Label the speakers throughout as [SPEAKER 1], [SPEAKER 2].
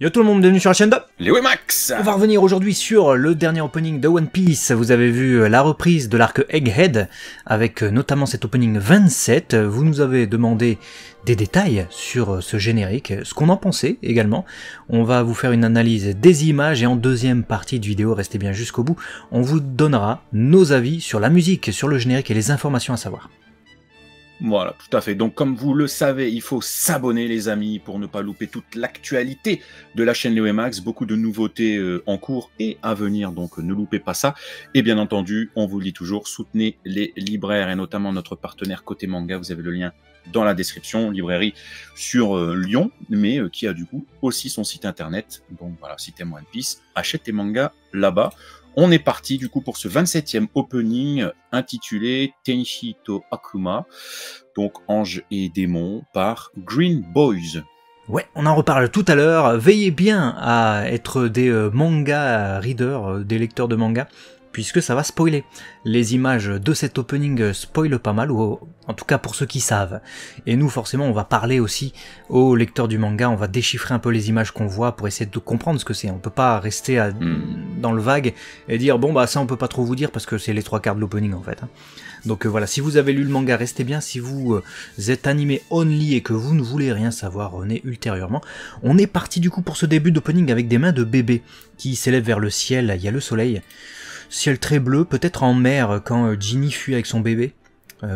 [SPEAKER 1] Yo tout le monde, bienvenue sur la chaîne de
[SPEAKER 2] Léo Max.
[SPEAKER 1] On va revenir aujourd'hui sur le dernier opening de One Piece. Vous avez vu la reprise de l'arc Egghead, avec notamment cet opening 27. Vous nous avez demandé des détails sur ce générique, ce qu'on en pensait également. On va vous faire une analyse des images et en deuxième partie de vidéo, restez bien jusqu'au bout, on vous donnera nos avis sur la musique, sur le générique et les informations à savoir.
[SPEAKER 2] Voilà, tout à fait. Donc, comme vous le savez, il faut s'abonner, les amis, pour ne pas louper toute l'actualité de la chaîne Léo Max. Beaucoup de nouveautés en cours et à venir, donc ne loupez pas ça. Et bien entendu, on vous le dit toujours, soutenez les libraires et notamment notre partenaire Côté Manga. Vous avez le lien dans la description, librairie sur Lyon, mais qui a du coup aussi son site internet. Donc voilà, si t'aimes One Piece, achète tes mangas là-bas. On est parti du coup pour ce 27e opening intitulé Tenshi to Akuma, donc Ange et Démon par Green Boys.
[SPEAKER 1] Ouais, on en reparle tout à l'heure. Veillez bien à être des manga readers, des lecteurs de manga, puisque ça va spoiler. Les images de cet opening spoilent pas mal, ou en tout cas pour ceux qui savent. Et nous, forcément, on va parler aussi aux lecteurs du manga, on va déchiffrer un peu les images qu'on voit pour essayer de comprendre ce que c'est. On peut pas rester dans le vague et dire, bon bah ça on peut pas trop vous dire, parce que c'est les 3/4 de l'opening en fait. Donc voilà, si vous avez lu le manga, restez bien. Si vous êtes animé only et que vous ne voulez rien savoir, revenez ultérieurement. On est parti du coup pour ce début d'opening avec des mains de bébé qui s'élèvent vers le ciel. Il y a le soleil. Ciel très bleu, peut-être en mer quand Ginny fuit avec son bébé.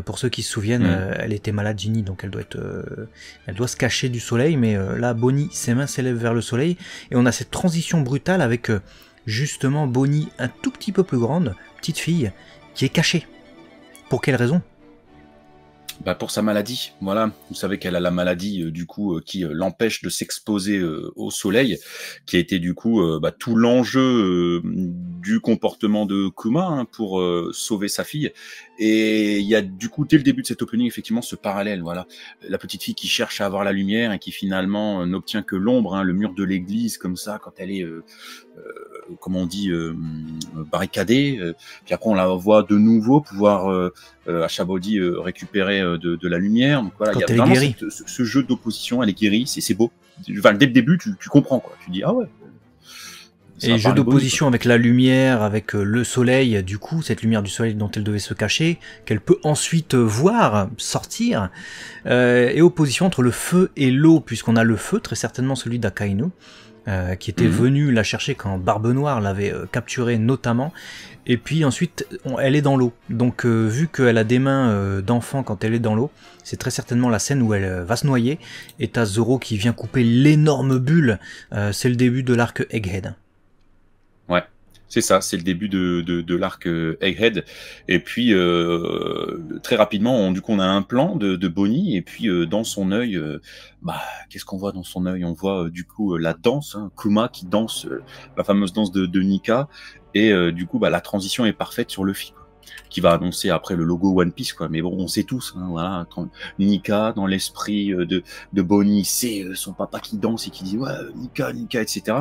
[SPEAKER 1] Pour ceux qui se souviennent, elle était malade Ginny, donc elle doit se cacher du soleil. Mais là, Bonnie, ses mains s'élèvent vers le soleil. Et on a cette transition brutale avec justement Bonnie un tout petit peu plus grande, petite fille, qui est cachée. Pour quelle raison ?
[SPEAKER 2] Bah pour sa maladie, voilà. Vous savez qu'elle a la maladie du coup qui l'empêche de s'exposer au soleil, qui a été du coup tout l'enjeu du comportement de Kuma pour sauver sa fille. Et il y a du coup dès le début de cet opening effectivement ce parallèle, voilà, la petite fille qui cherche à avoir la lumière et qui finalement n'obtient que l'ombre, le mur de l'église comme ça quand elle est comment on dit barricadée. Puis après on la voit de nouveau pouvoir à Chabody récupérer de la lumière. Donc voilà, il y a vraiment ce jeu d'opposition, elle est guérie, c'est beau. Enfin, dès le début, tu comprends quoi. Tu dis ah ouais.
[SPEAKER 1] Et jeu d'opposition avec la lumière, avec le soleil, du coup, cette lumière du soleil dont elle devait se cacher, qu'elle peut ensuite voir sortir, et opposition entre le feu et l'eau, puisqu'on a le feu, très certainement celui d'Akainu, qui était venu la chercher quand Barbe Noire l'avait capturée notamment, et puis ensuite elle est dans l'eau. Donc vu qu'elle a des mains d'enfant quand elle est dans l'eau, c'est très certainement la scène où elle va se noyer, et t'as Zoro qui vient couper l'énorme bulle, c'est le début de l'arc Egghead.
[SPEAKER 2] Ouais, c'est ça, c'est le début de l'arc Egghead. Et puis très rapidement, du coup, on a un plan de Bonnie, et puis dans son œil, qu'est-ce qu'on voit dans son œil? On voit du coup la danse, Kuma qui danse la fameuse danse de Nika, et du coup, la transition est parfaite sur Luffy, qui va annoncer après le logo One Piece, quoi. Mais bon, on sait tous, voilà, Nika dans l'esprit de Bonnie, c'est son papa qui danse et qui dit ouais Nika, etc.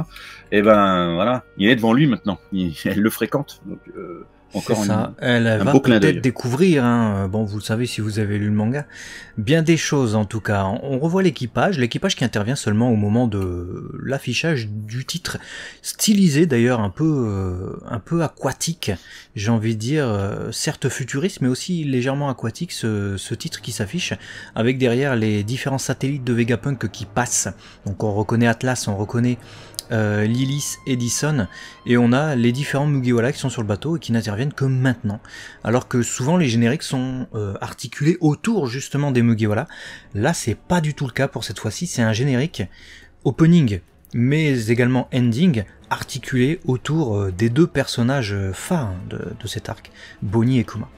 [SPEAKER 2] Et ben voilà, il est devant lui maintenant, elle le fréquente, donc encore
[SPEAKER 1] ça. Elle va peut-être découvrir, bon vous le savez si vous avez lu le manga, bien des choses en tout cas. On revoit l'équipage qui intervient seulement au moment de l'affichage du titre, stylisé d'ailleurs un peu aquatique, j'ai envie de dire, certes futuriste mais aussi légèrement aquatique ce titre qui s'affiche, avec derrière les différents satellites de Vegapunk qui passent. Donc on reconnaît Atlas, on reconnaît Lilith, Edison, et on a les différents Mugiwara qui sont sur le bateau et qui n'interviennent que maintenant, alors que souvent les génériques sont articulés autour justement des Mugiwara. Là c'est pas du tout le cas pour cette fois-ci, c'est un générique opening mais également ending articulé autour des deux personnages phares de cet arc, Bonnie et Kuma.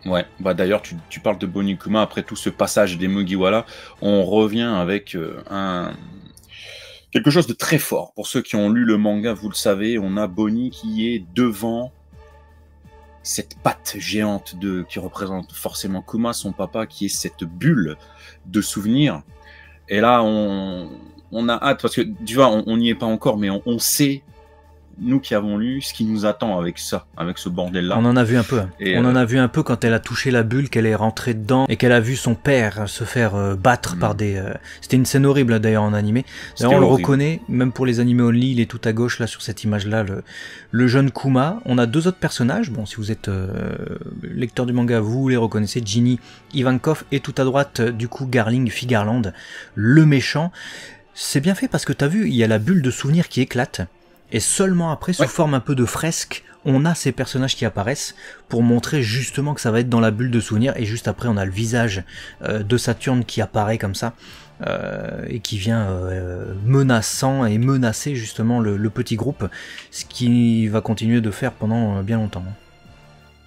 [SPEAKER 2] Ouais, d'ailleurs tu parles de Bonnie et Kuma, après tout ce passage des Mugiwara, on revient avec quelque chose de très fort. Pour ceux qui ont lu le manga, vous le savez, on a Bonnie qui est devant cette patte géante qui représente forcément Kuma, son papa, qui est cette bulle de souvenirs. Et là, on a hâte, parce que tu vois, on n'y est pas encore, mais on sait nous qui avons lu, ce qui nous attend avec ça, avec ce bordel-là.
[SPEAKER 1] On en a vu un peu. On en a vu un peu quand elle a touché la bulle, qu'elle est rentrée dedans et qu'elle a vu son père se faire battre par des... C'était une scène horrible d'ailleurs en animé. D'ailleurs on le reconnaît, même pour les animés only, il est tout à gauche là sur cette image-là, le jeune Kuma. On a deux autres personnages, bon si vous êtes lecteur du manga, vous les reconnaissez, Ginny Ivankov, et tout à droite du coup Garling Figarland, le méchant. C'est bien fait parce que t'as vu, il y a la bulle de souvenir qui éclate. Et seulement après, sous forme un peu de fresque, on a ces personnages qui apparaissent pour montrer justement que ça va être dans la bulle de souvenir. Et juste après, on a le visage de Saturne qui apparaît comme ça et qui vient menaçant et menacer justement le petit groupe, ce qui va continuer de faire pendant bien longtemps.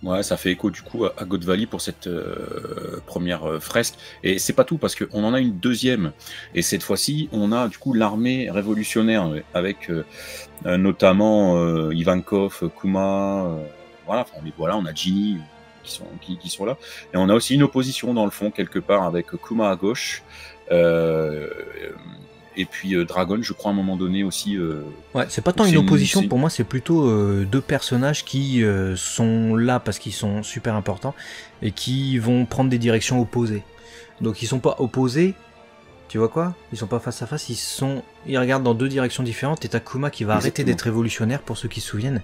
[SPEAKER 2] Ouais, ça fait écho du coup à God Valley pour cette première fresque. Et c'est pas tout, parce qu'on en a une deuxième. Et cette fois-ci, on a du coup l'armée révolutionnaire avec notamment Ivankov, Kuma, voilà, on a Ginny qui sont là. Et on a aussi une opposition dans le fond, quelque part, avec Kuma à gauche. Et puis Dragon, je crois, à un moment donné aussi.
[SPEAKER 1] Ouais, c'est pas tant une opposition, pour moi, c'est plutôt deux personnages qui sont là parce qu'ils sont super importants et qui vont prendre des directions opposées. Donc ils sont pas opposés, tu vois quoi? Ils sont pas face à face, ils regardent dans deux directions différentes, et t'as Kuma qui va arrêter d'être révolutionnaire, pour ceux qui se souviennent,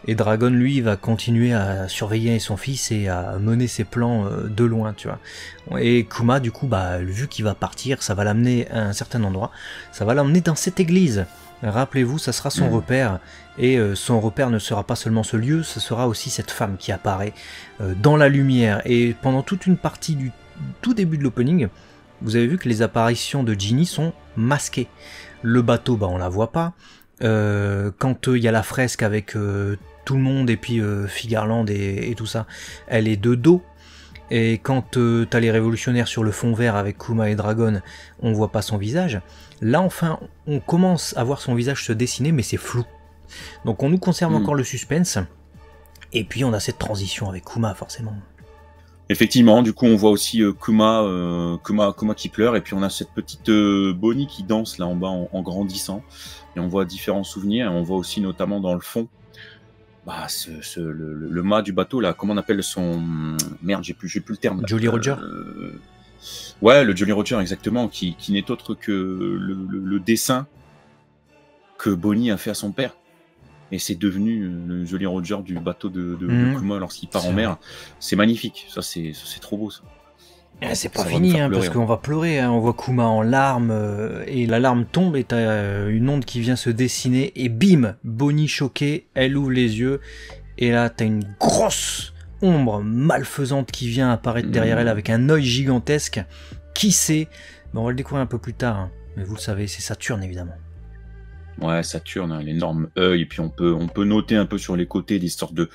[SPEAKER 1] et Dragon, lui, va continuer à surveiller son fils et à mener ses plans de loin, tu vois. Et Kuma, du coup, vu qu'il va partir, ça va l'amener à un certain endroit, ça va l'emmener dans cette église. Rappelez-vous, ça sera son repère, et son repère ne sera pas seulement ce lieu, ce sera aussi cette femme qui apparaît dans la lumière. Et pendant toute une partie du tout début de l'opening, vous avez vu que les apparitions de Ginny sont masquées. Le bateau, on la voit pas. Quand il y a la fresque avec tout le monde et puis Figarland et tout ça, elle est de dos. Et quand t'as les révolutionnaires sur le fond vert avec Kuma et Dragon, on voit pas son visage. Là enfin, on commence à voir son visage se dessiner, mais c'est flou. Donc on nous conserve encore le suspense. Et puis on a cette transition avec Kuma, forcément.
[SPEAKER 2] Effectivement, du coup on voit aussi Kuma qui pleure, et puis on a cette petite Bonnie qui danse là en bas en grandissant, et on voit différents souvenirs, et on voit aussi notamment dans le fond le mât du bateau là, comment on appelle son... Merde, j'ai plus le terme là.
[SPEAKER 1] Jolly Roger.
[SPEAKER 2] Ouais, le Jolly Roger, exactement, qui n'est autre que le dessin que Bonnie a fait à son père. Et c'est devenu le Jolly Roger du bateau de Kuma lorsqu'il part en mer. C'est magnifique, ça c'est trop beau ça.
[SPEAKER 1] C'est pas fini, parce qu'on va pleurer, on voit Kuma en larmes, et la larme tombe, et t'as une onde qui vient se dessiner, et bim, Bonnie choquée, elle ouvre les yeux, et là t'as une grosse ombre malfaisante qui vient apparaître derrière elle avec un œil gigantesque. Qui c'est? On va le découvrir un peu plus tard, mais vous le savez, c'est Saturne évidemment.
[SPEAKER 2] Ouais, Saturne, l'énorme œil, et puis on peut noter un peu sur les côtés des sortes de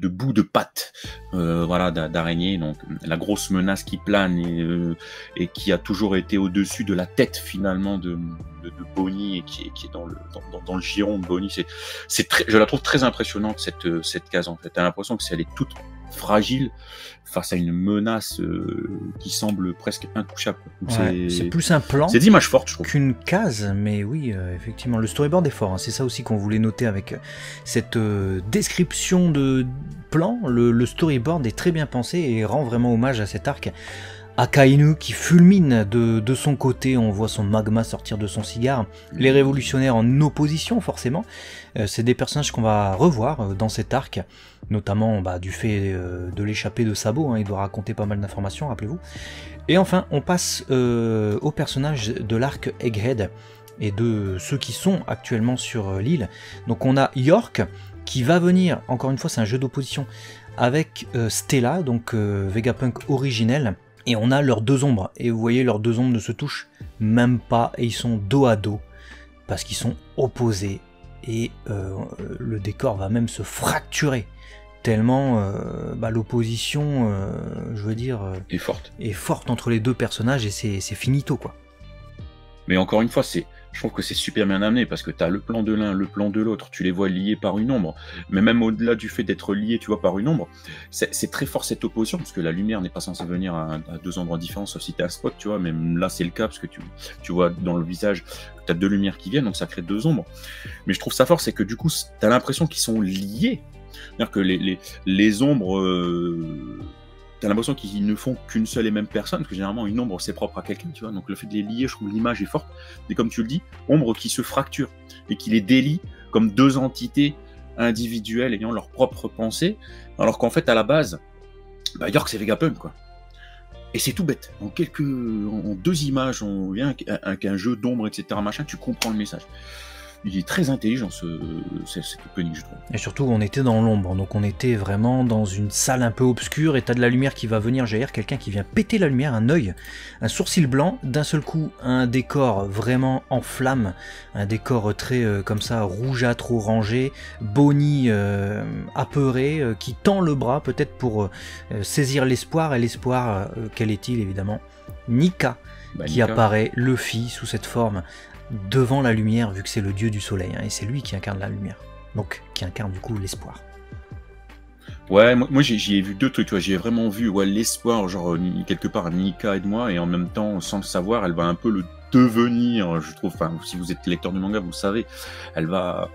[SPEAKER 2] bouts de pattes, d'araignées, donc la grosse menace qui plane et qui a toujours été au-dessus de la tête finalement de Bonnie, et qui est dans le giron de Bonnie. Je la trouve très impressionnante cette case en fait. T'as l'impression que elle est toute fragile face à une menace qui semble presque intouchable.
[SPEAKER 1] Ouais, c'est plus un plan,
[SPEAKER 2] c'est d'image forte, je trouve,
[SPEAKER 1] qu'une case, mais oui, effectivement, le storyboard est fort, c'est ça aussi qu'on voulait noter avec cette description de plan. Le storyboard est très bien pensé et rend vraiment hommage à cet arc. Akainu qui fulmine de son côté, on voit son magma sortir de son cigare, les révolutionnaires en opposition forcément, c'est des personnages qu'on va revoir dans cet arc, notamment du fait de l'échappée de Sabo, il doit raconter pas mal d'informations, rappelez-vous. Et enfin on passe au personnage de l'arc Egghead et de ceux qui sont actuellement sur l'île. Donc on a York qui va venir, encore une fois c'est un jeu d'opposition, avec Stella, donc Vegapunk originel. Et on a leurs deux ombres, et vous voyez, leurs deux ombres ne se touchent même pas, et ils sont dos à dos, parce qu'ils sont opposés, et le décor va même se fracturer, tellement l'opposition, est forte entre les deux personnages, et c'est finito, quoi.
[SPEAKER 2] Mais encore une fois, c'est Je trouve que c'est super bien amené parce que tu as le plan de l'un, le plan de l'autre, tu les vois liés par une ombre. Mais même au-delà du fait d'être liés, tu vois, par une ombre, c'est très fort cette opposition parce que la lumière n'est pas censée venir à deux endroits différents, sauf si tu as un spot, tu vois. Même là, c'est le cas parce que tu vois dans le visage que tu as deux lumières qui viennent, donc ça crée deux ombres. Mais je trouve ça fort, c'est que du coup, tu as l'impression qu'ils sont liés. C'est-à-dire que les ombres. T'as l'impression qu'ils ne font qu'une seule et même personne, parce que généralement une ombre c'est propre à quelqu'un, tu vois. Donc le fait de les lier, je trouve l'image est forte. Et comme tu le dis, ombre qui se fracture et qui les délie comme deux entités individuelles ayant leur propre pensée, alors qu'en fait à la base, York c'est Vegapunk quoi. Et c'est tout bête. En deux images, on vient avec un jeu d'ombre, etc. machin, tu comprends le message. Il est très intelligent cet opening, je trouve.
[SPEAKER 1] Et surtout, on était dans l'ombre, donc on était vraiment dans une salle un peu obscure, et t'as de la lumière qui va venir jaillir, quelqu'un qui vient péter la lumière, un œil, un sourcil blanc, d'un seul coup, un décor vraiment en flammes, un décor très comme ça, rougeâtre, orangé, Bonnie apeuré, qui tend le bras peut-être pour saisir l'espoir, et l'espoir, quel est-il évidemment? Nika, qui
[SPEAKER 2] Nika
[SPEAKER 1] apparaît, Luffy, sous cette forme, devant la lumière, vu que c'est le dieu du soleil, hein, et c'est lui qui incarne la lumière, donc qui incarne du coup l'espoir.
[SPEAKER 2] Ouais, moi j'y ai vu deux trucs, tu vois, j'ai vraiment vu l'espoir, genre quelque part Nika aide-moi, et en même temps, sans le savoir, elle va un peu le devenir, je trouve, enfin, si vous êtes lecteur du manga, vous le savez, elle va,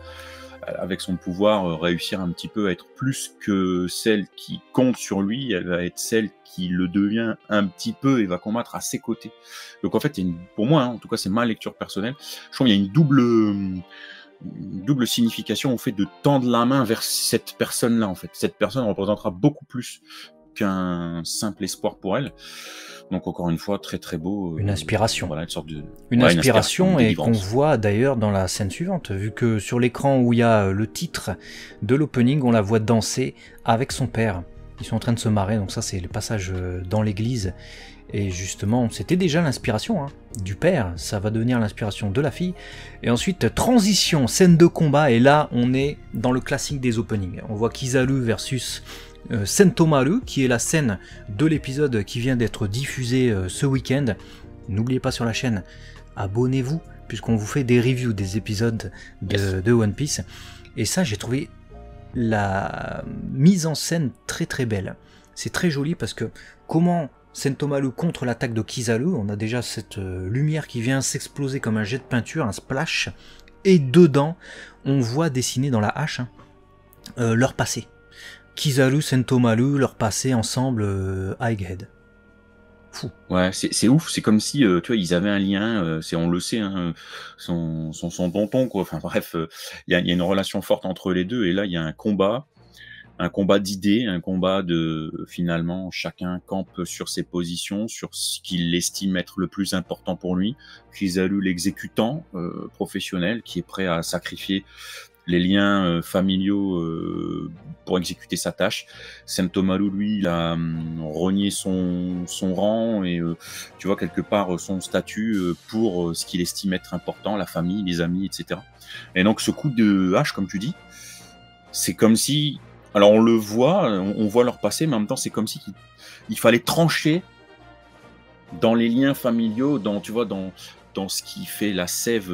[SPEAKER 2] avec son pouvoir, réussir un petit peu à être plus que celle qui compte sur lui, elle va être celle qui le devient un petit peu et va combattre à ses côtés. Donc en fait, pour moi, hein, en tout cas c'est ma lecture personnelle, je trouve qu'il y a une double signification au fait de tendre la main vers cette personne-là en fait. Cette personne représentera beaucoup plus qu'un simple espoir pour elle. Donc encore une fois, très très beau.
[SPEAKER 1] Une inspiration.
[SPEAKER 2] Voilà, une sorte de...
[SPEAKER 1] Une inspiration et qu'on
[SPEAKER 2] délivrance.
[SPEAKER 1] voit d'ailleurs dans la scène suivante, vu que sur l'écran où il y a le titre de l'opening, on la voit danser avec son père. Ils sont en train de se marrer, donc ça c'est le passage dans l'église. Et justement, c'était déjà l'inspiration hein, du père, ça va devenir l'inspiration de la fille. Et ensuite, transition, scène de combat, et là on est dans le classique des openings. On voit Kizaru versus Sentomaru, qui est la scène de l'épisode qui vient d'être diffusé ce week-end. N'oubliez pas sur la chaîne, abonnez-vous, puisqu'on vous fait des reviews des épisodes de One Piece. Et ça, j'ai trouvé la mise en scène très très belle. C'est très joli parce que comment Sentomaru contre l'attaque de Kizaru, on a déjà cette lumière qui vient s'exploser comme un jet de peinture, un splash, et dedans, on voit dessiner dans la hache leur passé. Kizaru, Sentomaru, leur passé ensemble à Egghead. Fou.
[SPEAKER 2] Ouais, c'est ouf, c'est comme si, tu vois, ils avaient un lien, on le sait, hein, son tonton, quoi. Enfin bref, il y a une relation forte entre les deux, et là, il y a un combat d'idées, un combat de, finalement, chacun campe sur ses positions, sur ce qu'il estime être le plus important pour lui. Kizaru, l'exécutant professionnel, qui est prêt à sacrifier les liens familiaux pour exécuter sa tâche. Sentomaru, lui, il a renié son rang et tu vois quelque part son statut pour ce qu'il estime être important, la famille, les amis, etc. Et donc ce coup de hache, comme tu dis, c'est comme si, alors on le voit, on voit leur passé, mais en même temps c'est comme si il fallait trancher dans les liens familiaux, tu vois, dans ce qui fait la sève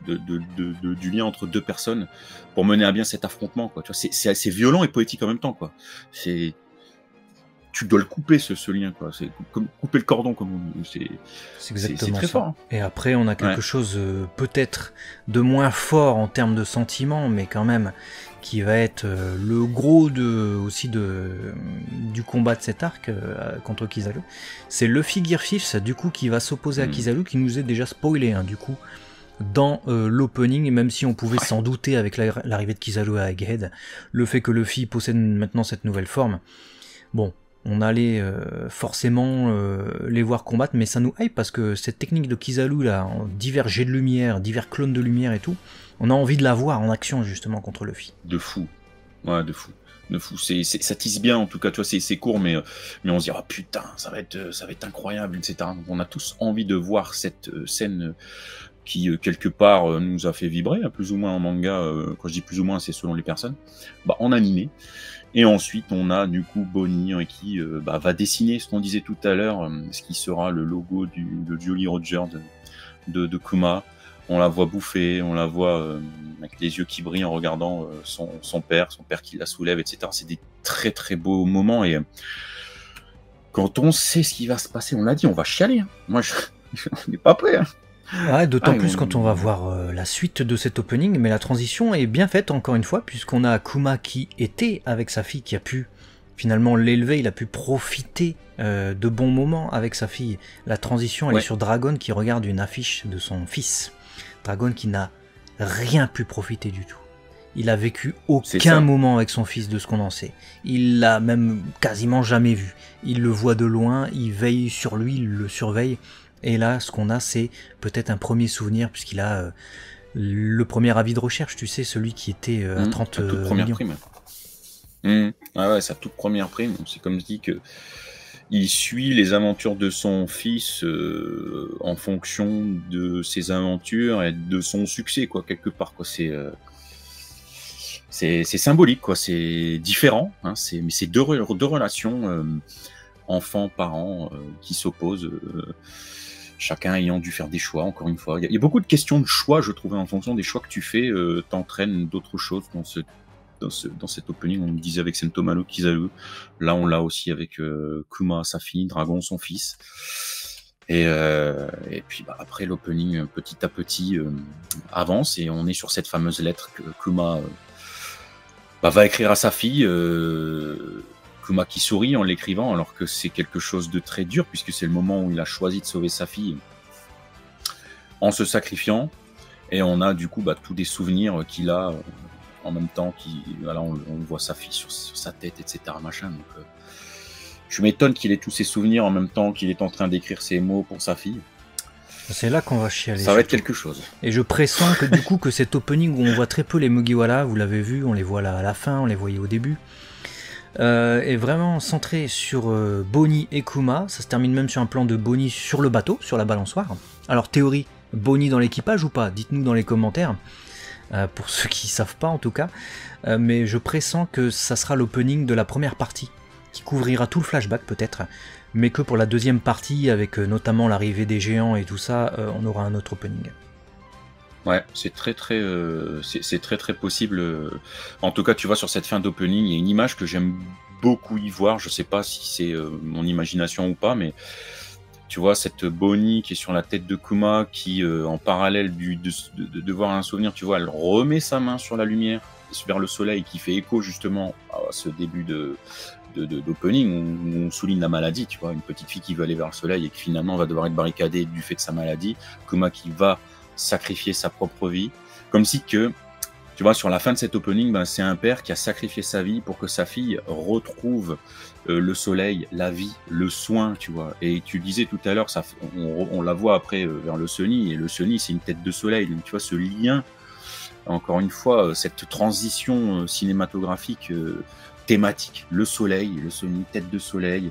[SPEAKER 2] du lien entre deux personnes pour mener à bien cet affrontement, quoi. Tu vois, c'est assez violent et poétique en même temps, quoi. Tu dois le couper, ce lien, quoi. C'est comme couper le cordon, comme on dit.
[SPEAKER 1] C'est exactement
[SPEAKER 2] très
[SPEAKER 1] ça.
[SPEAKER 2] fort. Hein.
[SPEAKER 1] Et après, on a quelque chose peut-être de moins fort en termes de sentiments, mais quand même qui va être le gros du combat de cet arc contre Kizaru. C'est Luffy Gear 5 du coup qui va s'opposer à Kizaru, qui nous est déjà spoilé du coup dans l'opening, même si on pouvait s'en douter avec l'arrivée de Kizaru à Egghead, le fait que Luffy possède maintenant cette nouvelle forme, bon, on allait forcément les voir combattre, mais ça nous hype parce que cette technique de Kizaru là, en divers jets de lumière, divers clones de lumière et tout, on a envie de la voir en action justement contre Luffy.
[SPEAKER 2] De fou, ouais, de fou. Ça tisse bien en tout cas, tu vois, c'est court, mais on se dit, oh putain, ça va être incroyable, etc. Donc on a tous envie de voir cette scène qui quelque part nous a fait vibrer, plus ou moins en manga, quand je dis plus ou moins c'est selon les personnes, en animé. Et ensuite on a du coup Bonnie qui va dessiner ce qu'on disait tout à l'heure, ce qui sera le logo de Jolly Roger de Kuma, on la voit bouffer, on la voit avec les yeux qui brillent en regardant son père qui la soulève, etc. C'est des très très beaux moments et quand on sait ce qui va se passer, on l'a dit, on va chialer. Hein. Moi, on n'est pas prêt. Hein.
[SPEAKER 1] Ouais, d'autant plus quand on va voir la suite de cet opening, mais la transition est bien faite encore une fois, puisqu'on a Kuma qui était avec sa fille, qui a pu finalement l'élever, il a pu profiter de bons moments avec sa fille. La transition, elle est sur Dragon qui regarde une affiche de son fils. Dragon qui n'a rien pu profiter du tout. Il a vécu aucun moment avec son fils de ce qu'on en sait. Il l'a même quasiment jamais vu. Il le voit de loin, il veille sur lui, il le surveille. Et là, ce qu'on a, c'est peut-être un premier souvenir, puisqu'il a le premier avis de recherche, tu sais, celui qui était à 30
[SPEAKER 2] toute première prime. Ah ouais, sa toute première prime. C'est comme je dis que il suit les aventures de son fils en fonction de ses aventures et de son succès, quoi, quelque part, quoi. C'est symbolique, quoi. C'est différent, hein. Mais c'est deux relations enfants-parents qui s'opposent. Chacun ayant dû faire des choix, encore une fois. Il y a beaucoup de questions de choix, je trouvais, en fonction des choix que tu fais, t'entraînent d'autres choses dans cet opening. On le disait avec Sentomaru Kizaru, là on l'a aussi avec Kuma, sa fille, Dragon, son fils. Et puis après l'opening, petit à petit, avance, et on est sur cette fameuse lettre que Kuma va écrire à sa fille. Kuma qui sourit en l'écrivant, alors que c'est quelque chose de très dur, puisque c'est le moment où il a choisi de sauver sa fille en se sacrifiant, et on a du coup tous des souvenirs qu'il a en même temps, on voit sa fille sur sa tête, etc. Machin. Donc, je m'étonne qu'il ait tous ces souvenirs en même temps qu'il est en train d'écrire ses mots pour sa fille.
[SPEAKER 1] C'est là qu'on va chialer.
[SPEAKER 2] Ça va être quelque chose.
[SPEAKER 1] Et je pressens que du coup, que cet opening où on voit très peu les Mugiwara, vous l'avez vu, on les voit là à la fin, on les voyait au début, est vraiment centré sur Bonnie et Kuma. Ça se termine même sur un plan de Bonnie sur le bateau, sur la balançoire. Alors théorie, Bonnie dans l'équipage ou pas? Dites-nous dans les commentaires, pour ceux qui savent pas en tout cas. Mais je pressens que ça sera l'opening de la première partie, qui couvrira tout le flashback peut-être, mais que pour la deuxième partie, avec notamment l'arrivée des géants et tout ça, on aura un autre opening.
[SPEAKER 2] Ouais, c'est très possible. En tout cas, tu vois, sur cette fin d'opening, il y a une image que j'aime beaucoup y voir. Je sais pas si c'est mon imagination ou pas, mais tu vois cette Bonnie qui est sur la tête de Kuma, qui en parallèle de voir un souvenir, tu vois, elle remet sa main sur la lumière, vers le soleil, qui fait écho justement à ce début d'opening où on souligne la maladie. Tu vois, une petite fille qui veut aller vers le soleil et qui finalement va devoir être barricadée du fait de sa maladie. Kuma qui va sacrifier sa propre vie, comme si que, tu vois, sur la fin de cet opening, c'est un père qui a sacrifié sa vie pour que sa fille retrouve le soleil, la vie, le soin, tu vois. Et tu disais tout à l'heure, on la voit après vers le Sunny, et le Sunny, c'est une tête de soleil. Donc, tu vois, ce lien, encore une fois, cette transition cinématographique thématique, le soleil, le Sunny, tête de soleil.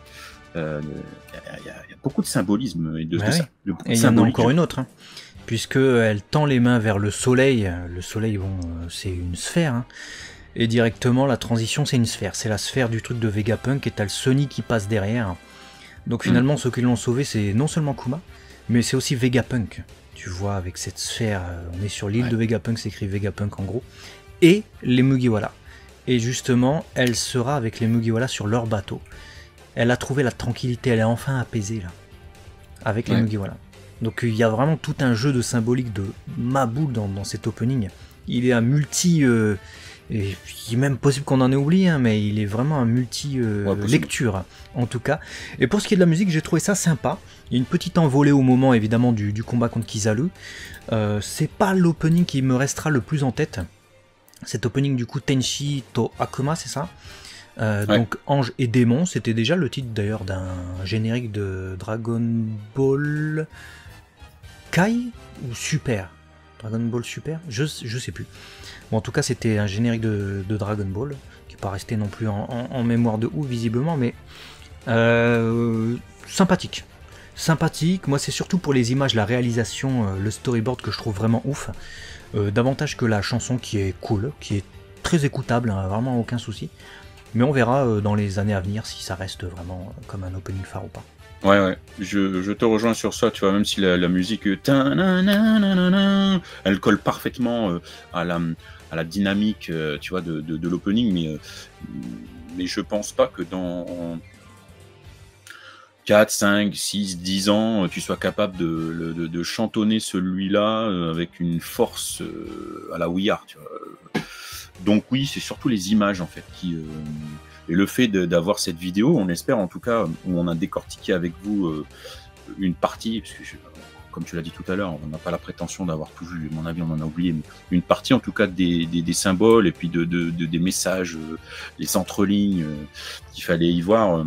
[SPEAKER 2] Il y a beaucoup de symbolisme et de ça.
[SPEAKER 1] Et il y en a encore une autre, hein. Puisqu'elle tend les mains vers le soleil, bon, c'est une sphère, hein, et directement la transition c'est une sphère, c'est la sphère du truc de Vegapunk, et t'as le Sunny qui passe derrière. Donc finalement ceux qui l'ont sauvé c'est non seulement Kuma, mais c'est aussi Vegapunk, tu vois, avec cette sphère, on est sur l'île de Vegapunk, c'est écrit Vegapunk en gros, et les Mugiwara. Et justement, elle sera avec les Mugiwara sur leur bateau. Elle a trouvé la tranquillité, elle est enfin apaisée là, avec les Mugiwara. Donc il y a vraiment tout un jeu de symbolique de Maboule dans cet opening. Il est un multi... et il est même possible qu'on en ait oublié, hein, mais il est vraiment un multi-lecture, en tout cas. Et pour ce qui est de la musique, j'ai trouvé ça sympa. Il y a une petite envolée au moment, évidemment, du combat contre Kizaru. C'est pas l'opening qui me restera le plus en tête. Cet opening, du coup, Tenshi to Akuma, c'est ça? Donc Ange et Démon, c'était déjà le titre d'ailleurs d'un générique de Dragon Ball Kai ou Super, Dragon Ball Super, je sais plus. Bon, en tout cas c'était un générique de Dragon Ball qui n'est pas resté non plus en mémoire de ouf visiblement, mais sympathique. Moi c'est surtout pour les images, la réalisation, le storyboard que je trouve vraiment ouf, davantage que la chanson qui est cool, qui est très écoutable, hein, vraiment aucun souci. Mais on verra dans les années à venir si ça reste vraiment comme un opening phare ou pas.
[SPEAKER 2] Ouais, je te rejoins sur ça, tu vois, même si la musique, elle colle parfaitement à la dynamique, tu vois, de l'opening, mais je pense pas que dans 4, 5, 6, 10 ans, tu sois capable de chantonner celui-là avec une force à la We Are, tu vois. Donc oui, c'est surtout les images en fait et le fait d'avoir cette vidéo, on espère en tout cas, où on a décortiqué avec vous une partie, parce que comme tu l'as dit tout à l'heure, on n'a pas la prétention d'avoir tout vu, à mon avis on en a oublié, mais une partie en tout cas des symboles et puis des messages, les entrelignes qu'il fallait y voir,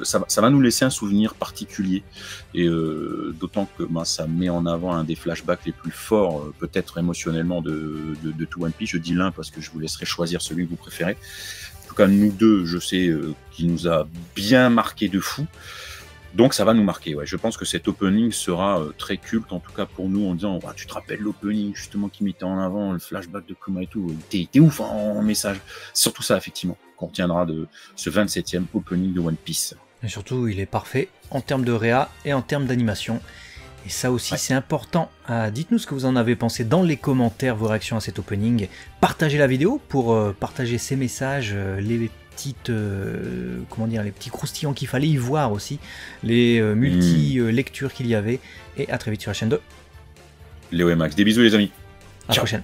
[SPEAKER 2] ça va nous laisser un souvenir particulier, et d'autant que ça met en avant un des flashbacks les plus forts, peut-être émotionnellement, de tout One Piece. Je dis l'un parce que je vous laisserai choisir celui que vous préférez. En tout cas, nous deux, je sais qu'il nous a bien marqué de fou. Donc ça va nous marquer, ouais. Je pense que cet opening sera très culte, en tout cas pour nous, en disant tu te rappelles l'opening justement qui mettait en avant le flashback de Kuma et tout, t'es ouf en message. C'est surtout ça effectivement qu'on retiendra de ce 27e opening de One Piece.
[SPEAKER 1] Et surtout, il est parfait en termes de réa et en termes d'animation. Et ça aussi, c'est important. Dites-nous ce que vous en avez pensé dans les commentaires, vos réactions à cet opening. Partagez la vidéo pour partager ces messages, les petits croustillants qu'il fallait y voir aussi, les multi-lectures qu'il y avait. Et à très vite sur la chaîne de
[SPEAKER 2] Léo et Max. Des bisous les amis.
[SPEAKER 1] À la prochaine.